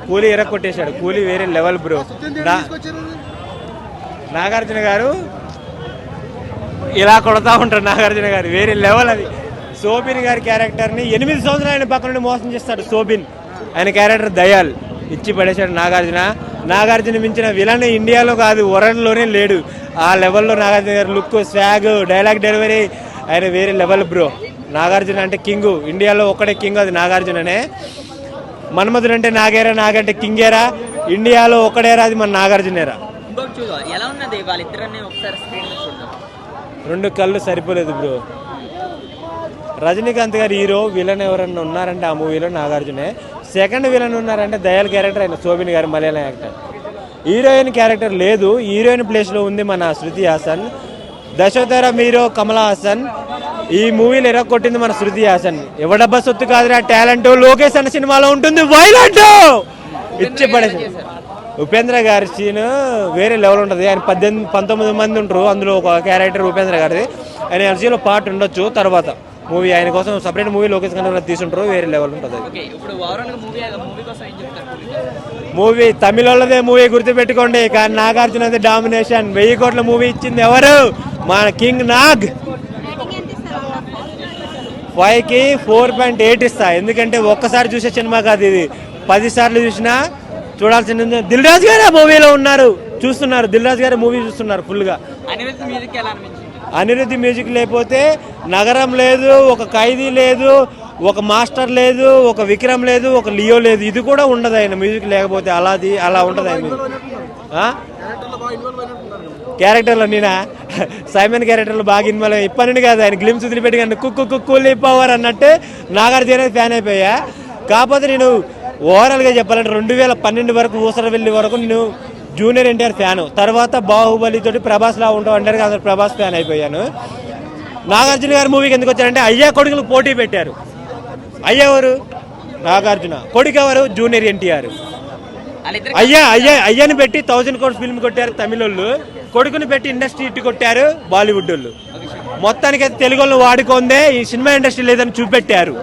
కూలీ ఎరక్కొట్టేశాడు. కూలీ వేరే లెవెల్ బ్రో. నాగార్జున గారు ఇలా కొడతా ఉంటారు. నాగార్జున గారు వేరే లెవెల్. అది శోభిన్ గారి క్యారెక్టర్ని 8 సంవత్సరాలు ఆయన పక్క నుండి మోసం చేస్తాడు శోభిన్. ఆయన క్యారెక్టర్ దయాల్ ఇచ్చి పడేశాడు నాగార్జున. నాగార్జున మించిన విలన్ ఇండియాలో కాదు, వరల్డ్లోనే లేడు. ఆ లెవెల్లో నాగార్జున గారి లుక్, స్వాగ్, డైలాగ్ డెలివరీ ఆయన వేరే లెవెల్ బ్రో. నాగార్జున అంటే కింగ్. ఇండియాలో ఒక్కడే కింగ్, అది నాగార్జుననే. మన్మధుడు అంటే నాగేరా, నాగంటే కింగేరా. ఇండియాలో ఒక్కడేరా, అది మన నాగార్జునేరా. రెండు కళ్ళు సరిపోలేదు బ్రో. రజనీకాంత్ గారు హీరో, విలన్ ఎవరన్నా ఉన్నారంటే ఆ మూవీలో నాగార్జునే. సెకండ్ విలన్ ఉన్నారంటే దయాల్ క్యారెక్టర్, ఆయన శోభిన్ గారు మలయాళం యాక్టర్. హీరోయిన్ క్యారెక్టర్ లేదు. హీరోయిన్ ప్లేస్లో ఉంది మన శృతి హాసన్. దశోతర హీరో కమలా హాసన్. ఈ మూవీలో ఎరగొట్టింది మన శృతి హాసన్. ఎవడబ్బా సొత్తు కాదురా టాలెంట్. లోకేష్ అన్న సినిమాలో ఉంటుంది వైలెంట్ ఇచ్చి పడేసి. ఉపేంద్ర గారి సీన్ వేరే లెవెల్ ఉంటుంది. ఆయన 19 మంది ఉంటారు, అందులో ఒక క్యారెక్టర్ ఉపేంద్ర గారిది. ఆయన ఎన్సీలో పార్ట్ ఉండొచ్చు తర్వాత మూవీ. ఆయన కోసం సపరేట్ మూవీ లోకేష్ కన్నా తీసుంటారు, వేరే లెవెల్ ఉంటుంది. మూవీ తమిళదే మూవీ గుర్తుపెట్టుకోండి. కానీ నాగార్జున డామినేషన్. 1000 కోట్ల మూవీ ఇచ్చింది ఎవరు? మన కింగ్ నాగ్. 5కి 4.8 ఇస్తా. ఎందుకంటే ఒక్కసారి చూసే సినిమా కాదు ఇది, 10 సార్లు చూసినా చూడాల్సింది. దిల్ రాజు గారు మూవీలో ఉన్నారు, చూస్తున్నారు. దిల్ రాజు గారు మూవీ చూస్తున్నారు ఫుల్గా. అనిరుద్ధి మ్యూజిక్ లేకపోతే నగరం లేదు, ఒక ఖైదీ లేదు, ఒక మాస్టర్ లేదు, ఒక విక్రమ్ లేదు, ఒక లియో లేదు. ఇది కూడా ఉండదు ఆయన మ్యూజిక్ లేకపోతే. అలా ఉంటుంది ఆయన క్యారెక్టర్లో. నేనా సైమన్ క్యారెక్టర్లో బాగా ఇన్వాల్వ్ అయ్యి ఇప్పటి నుండి కాదు, ఆయన గ్లిమ్స్ వదిలిపెట్టి కానీ కుక్కూలీ పవర్ అన్నట్టు నాగార్జున ఫ్యాన్ అయిపోయా. కాకపోతే నేను ఓవరాల్గా చెప్పాలంటే 2012 వరకు ఊసరవెల్లి వరకు నేను జూనియర్ ఎన్టీఆర్ ఫ్యాను. తర్వాత బాహుబలి తోటి ప్రభాస్ లా ఉంటాం అంటే అందరు ప్రభాస్ ఫ్యాన్ అయిపోయాను. నాగార్జున గారి మూవీకి ఎందుకు వచ్చారంటే అయ్యా కొడుకులు పోటీ పెట్టారు. అయ్యా ఎవరు? నాగార్జున. కొడుకు ఎవరు? జూనియర్ ఎన్టీఆర్. అయ్యాని పెట్టి 1000 crores ఫిల్మ్ కొట్టారు తమిళోళ్ళు, కొడుకుని పెట్టి ఇండస్ట్రీ ఇట్టు కొట్టారు బాలీవుడ్ వాళ్ళు. మొత్తానికైతే తెలుగు వాళ్ళు వాడుకుందే ఈ సినిమా ఇండస్ట్రీ లేదని చూపెట్టారు.